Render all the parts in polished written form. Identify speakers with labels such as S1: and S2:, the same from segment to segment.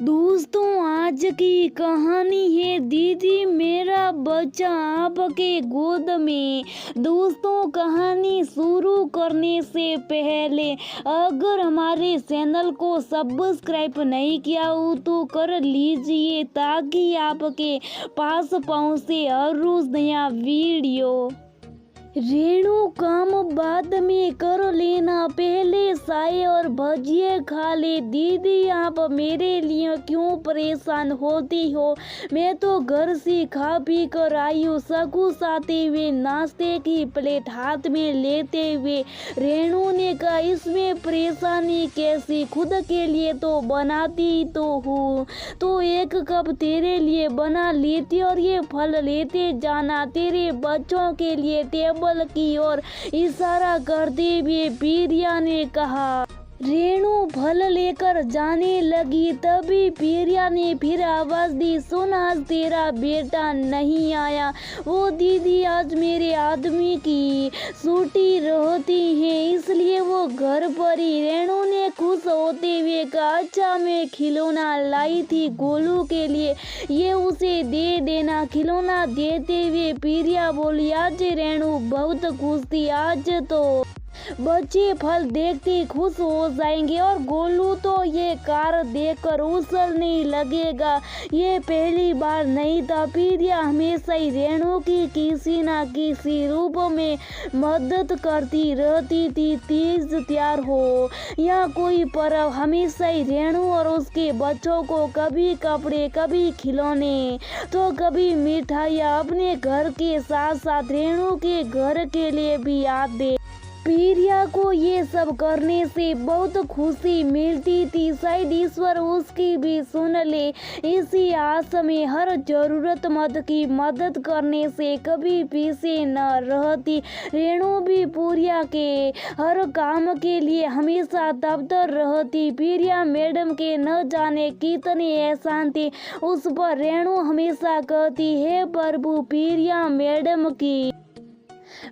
S1: दोस्तों, आज की कहानी है दीदी मेरा बच्चा आपके गोद में। दोस्तों, कहानी शुरू करने से पहले अगर हमारे चैनल को सब्सक्राइब नहीं किया हो तो कर लीजिए ताकि आपके पास पहुंचे हर रोज नया वीडियो। रेणु, काम बाद में कर लेना, पहले चाय और भजिए खा ले। दीदी, आप मेरे लिए क्यों परेशान होती हो? मैं तो घर से खा पी कर आई हूँ। सकू आते हुए नाश्ते की प्लेट हाथ में लेते हुए रेणु ने कहा, इसमें परेशानी कैसी? खुद के लिए तो बनाती तो हूँ, तो एक कप तेरे लिए बना लेती और ये फल लेते जाना। तेरे बच्चों के लिए टेबल की ओर इशारा करते हुए प्रिया ने कहा। रेणु फल लेकर जाने लगी, तभी प्रिया ने फिर आवाज दी, सुन, आज तेरा बेटा नहीं आया। वो दीदी, आज मेरे आदमी की छुट्टी रहती है इसलिए वो घर पर ही। रेणु ने खुश होते हुए कहा, अच्छा, मैं खिलौना लाई थी गोलू के लिए, ये उसे दे देना। खिलौना देते हुए प्रिया बोली, आज रेणु बहुत खुश थी। आज तो बच्चे फल देखते खुश हो जाएंगे और गोलू तो ये कार देखकर उछलने लगेगा। ये पहली बार नहीं था। प्रिया हमेशा ही रेणु की किसी न किसी रूप में मदद करती रहती थी। तीज त्योहार हो या कोई पर्व, हमेशा ही रेणु और उसके बच्चों को कभी कपड़े, कभी खिलौने, तो कभी मिठाइयाँ अपने घर के साथ साथ रेणु के घर के लिए भी याद दे। प्रिया को ये सब करने से बहुत खुशी मिलती थी। शायद ईश्वर उसकी भी सुन ले। इसी आस में हर जरूरतमंद की मदद करने से कभी पीछे न रहती। रेणु भी प्रिया के हर काम के लिए हमेशा तत्पर रहती। प्रिया मैडम के न जाने कितने एहसान थे उस पर। रेणु हमेशा कहती है, प्रभु प्रिया मैडम की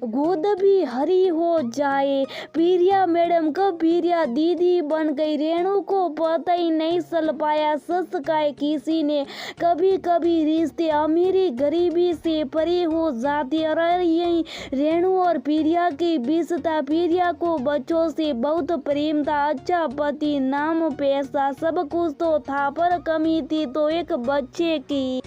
S1: गोद भी हरी हो जाए। प्रिया मैडम कब प्रिया दीदी बन गई, रेणु को पता ही नहीं चल पाया। सच कहे किसी ने, कभी कभी रिश्ते अमीरी गरीबी से परे हो जाते और यही रेणु और प्रिया के बीच था। प्रिया को बच्चों से बहुत प्रेम था। अच्छा पति, नाम, पैसा सब कुछ तो था, पर कमी थी तो एक बच्चे की।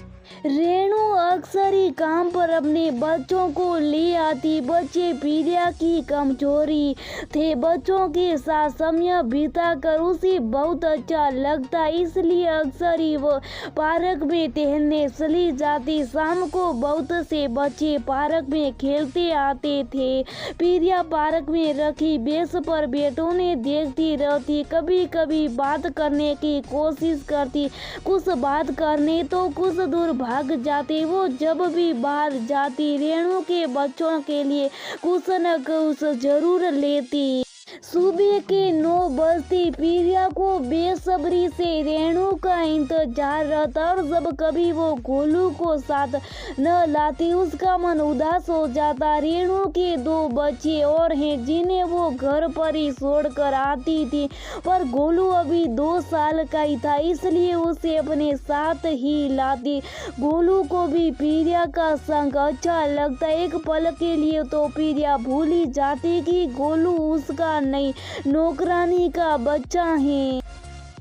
S1: रेणु अक्सर ही काम पर अपने बच्चों को ले आती। बच्चे प्रिया की कमजोरी थे। बच्चों के साथ समय बिताकर उसे बहुत अच्छा लगता, इसलिए अक्सर ही वो पार्क में टहलने चली जाती। शाम को बहुत से बच्चे पार्क में खेलते आते थे। प्रिया पार्क में रखी बेंच पर बैठने देखती रहती, कभी कभी बात करने की कोशिश करती। कुछ बात करने तो कुछ दूर भाग जाती। वो जब भी बाहर जाती रेणु के बच्चों के लिए कुछ न कुछ जरूर लेती। सुबह के 9 बजते प्रिया को बेसब्री से रेणु का इंतजार रहता और जब कभी वो गोलू को साथ न लाती उसका मन उदास हो जाता। रेणु के 2 बच्चे और हैं जिन्हें वो घर पर ही छोड़कर आती थी, पर गोलू अभी 2 साल का ही था इसलिए उसे अपने साथ ही लाती। गोलू को भी प्रिया का संग अच्छा लगता। एक पल के लिए तो प्रिया भूल ही जाती कि गोलू उसका नहीं, नौकरानी का बच्चा है।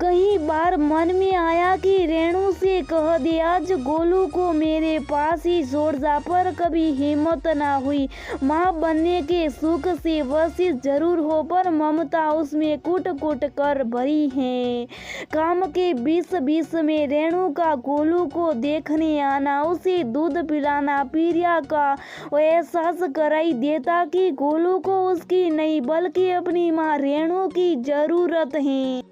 S1: कई बार मन में आया कि रेणु से कह दे, आज गोलू को मेरे पास ही छोड़ जा, पर कभी हिम्मत ना हुई। माँ बनने के सुख से वंचित जरूर हो, पर ममता उसमें कुट कुट कर भरी है। काम के बीच बीच में रेणु का गोलू को देखने आना, उसे दूध पिलाना प्रिया का एहसास कराई देता कि गोलू को उसकी नहीं बल्कि अपनी माँ रेणु की जरूरत है।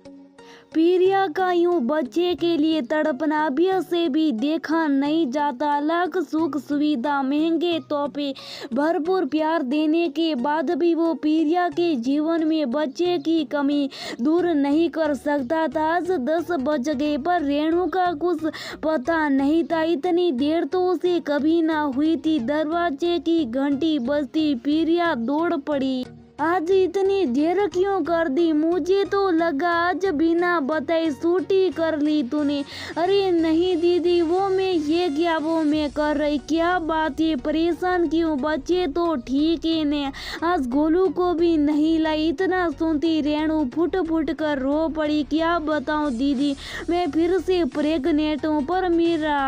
S1: प्रिया का यूं बच्चे के लिए तड़पना अभी से भी देखा नहीं जाता। लाख सुख सुविधा, महंगे तोहफे, भरपूर प्यार देने के बाद भी वो प्रिया के जीवन में बच्चे की कमी दूर नहीं कर सकता था। आज 10 बज गए पर रेणु का कुछ पता नहीं था। इतनी देर तो उसे कभी ना हुई थी। दरवाजे की घंटी बजती प्रिया दौड़ पड़ी। आज इतनी देर क्यों कर दी? मुझे तो लगा आज बिना बताए छुट्टी कर ली तूने। अरे नहीं दीदी, वो मैं ये क्या वो मैं कर रही, क्या बात है, परेशान क्यों? बच्चे तो ठीक है ने, आज गोलू को भी नहीं लाई। इतना सुनती रेणु फुट फुट कर रो पड़ी। क्या बताऊं दीदी, मैं फिर से प्रेग्नेंट हूँ, पर मेरा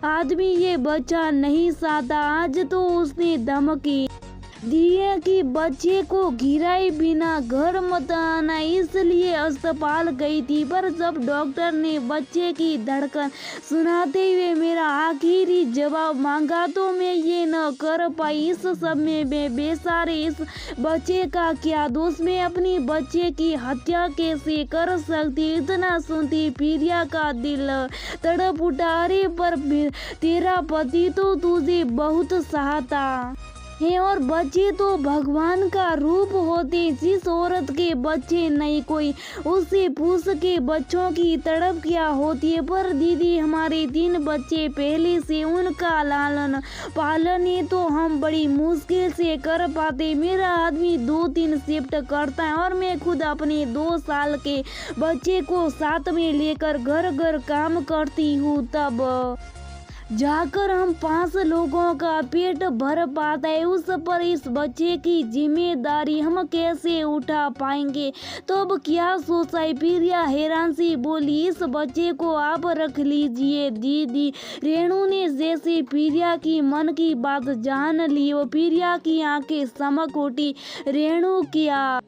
S1: आदमी ये बच्चा नहीं चाहता। आज तो उसने धमकी दी है कि बच्चे को गिराए बिना घर मत आना, इसलिए अस्पताल गई थी। पर जब डॉक्टर ने बच्चे की धड़कन सुनाते हुए मेरा आखिरी जवाब मांगा तो मैं ये न कर पाई। इस सब में मैं बेचारे इस बच्चे का क्या दोष? मैं अपनी बच्चे की हत्या कैसे कर सकती? इतना सुनती प्रिया का दिल तड़प उठा। अरे पर तेरा पति तो तुझे बहुत चाहता है और बच्चे तो भगवान का रूप होते। जिस औरत के बच्चे नहीं कोई, उससे पूछ के बच्चों की तड़प क्या होती है। पर दीदी, हमारे 3 बच्चे पहले से, उनका लालन पालन ही तो हम बड़ी मुश्किल से कर पाते। मेरा आदमी 2-3 शिफ्ट करता है और मैं खुद अपने 2 साल के बच्चे को साथ में लेकर घर घर काम करती हूँ, तब जाकर हम 5 लोगों का पेट भर पाता है। उस पर इस बच्चे की जिम्मेदारी हम कैसे उठा पाएंगे? तो अब क्या सोचा है? प्रिया हैरान सी बोली। इस बच्चे को आप रख लीजिए दीदी। रेणु ने जैसे प्रिया की मन की बात जान ली, वो प्रिया की आंखें चमक उठी। रेणु क्या?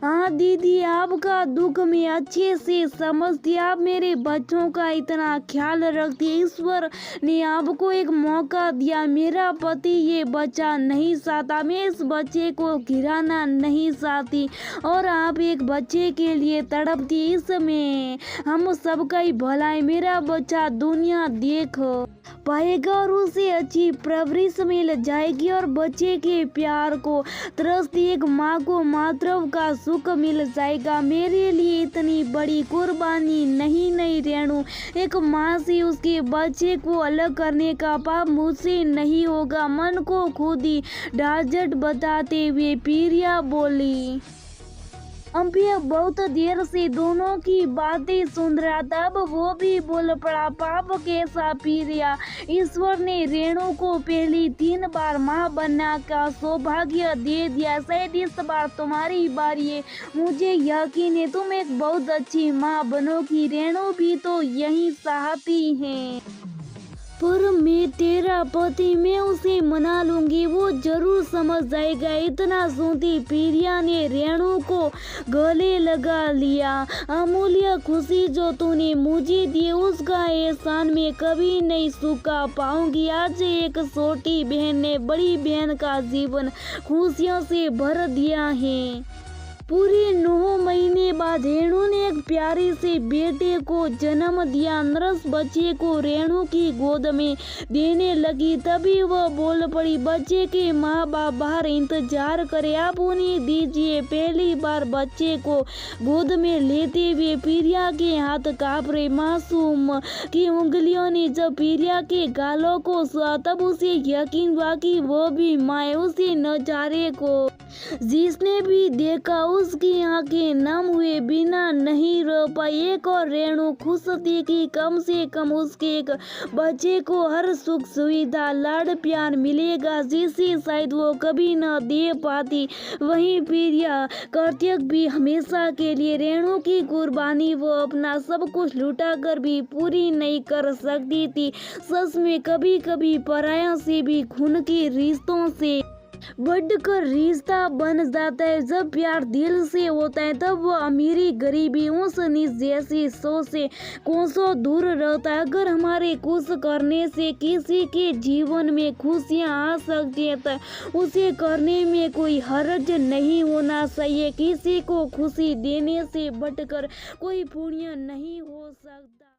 S1: हाँ दीदी, आपका दुख मैं अच्छे से समझती। आप मेरे बच्चों का इतना ख्याल रखती है। ईश्वर ने आपको एक मौका दिया। मेरा पति ये बच्चा नहीं चाहता, मैं इस बच्चे को गिराना नहीं चाहती और आप एक बच्चे के लिए तड़पती। इसमें हम सबका ही भला है। मेरा बच्चा दुनिया देख पाएगा और उसे अच्छी परवरिश मिल जाएगी और बच्चे के प्यार को तरसती एक माँ को मातृत्व का सुख मिल जाएगा। मेरे लिए इतनी बड़ी कुर्बानी नहीं रेणु। एक माँ से उसके बच्चे को अलग करने का पाप मुझसे नहीं होगा। मन को खुद ही डाजट बताते हुए प्रिया बोली। अम्पिया बहुत देर से दोनों की बातें सुन रहा था। अब वो भी बोल पड़ा, पाप कैसा प्रिया? ईश्वर ने रेणु को पहली 3 बार माँ बनने का सौभाग्य दे दिया, शायद इस बार तुम्हारी बारी है। मुझे यकीन है तुम एक बहुत अच्छी माँ बनोगी। रेणु भी तो यही चाहती है। पर मैं तेरा पति, मैं उसे मना लूंगी, वो जरूर समझ जाएगा। इतना सुनती प्रिया ने रेणु को गले लगा लिया। अमूल्य खुशी जो तूने मुझे दी, उसका एहसान मैं कभी नहीं चुका पाऊंगी। आज एक छोटी बहन ने बड़ी बहन का जीवन खुशियों से भर दिया है। पूरे 9 महीने बाद रेणु ने एक प्यारे से बेटे को जन्म दिया। नर्स बच्चे को रेणु की गोद में देने लगी, तभी वह बोल पड़ी, बच्चे के माँ बाप बाहर इंतजार करे, आप उन्हें दीजिए। पहली बार बच्चे को गोद में लेते हुए प्रिया के हाथ कांप रहे। मासूम की उंगलियों ने जब प्रिया के गालों को छुआ, तब उसे यकीन हुआ कि वो भी माँ है। उसी नजारे को जिसने भी देखा उसकी आंखें नम हुए बिना नहीं रो पाई। एक और रेणु खुश थी कि कम से कम उसके एक बच्चे को हर सुख सुविधा लाड प्यार मिलेगा, जिसे शायद वो कभी न दे पाती। वहीं प्रिया कार्तिक भी हमेशा के लिए रेणु की कुर्बानी वो अपना सब कुछ लुटा कर भी पूरी नहीं कर सकती थी। सच में कभी कभी पराया से भी खून के रिश्तों से बढ़कर रिश्ता बन जाता है। जब प्यार दिल से होता है तब वो अमीरी गरीबी उस नीच जैसी सोच से कोसों दूर रहता है। अगर हमारे कुछ करने से किसी के जीवन में खुशियाँ आ सकती है तो उसे करने में कोई हर्ज नहीं होना चाहिए। किसी को खुशी देने से बढ़कर कोई पुण्य नहीं हो सकता।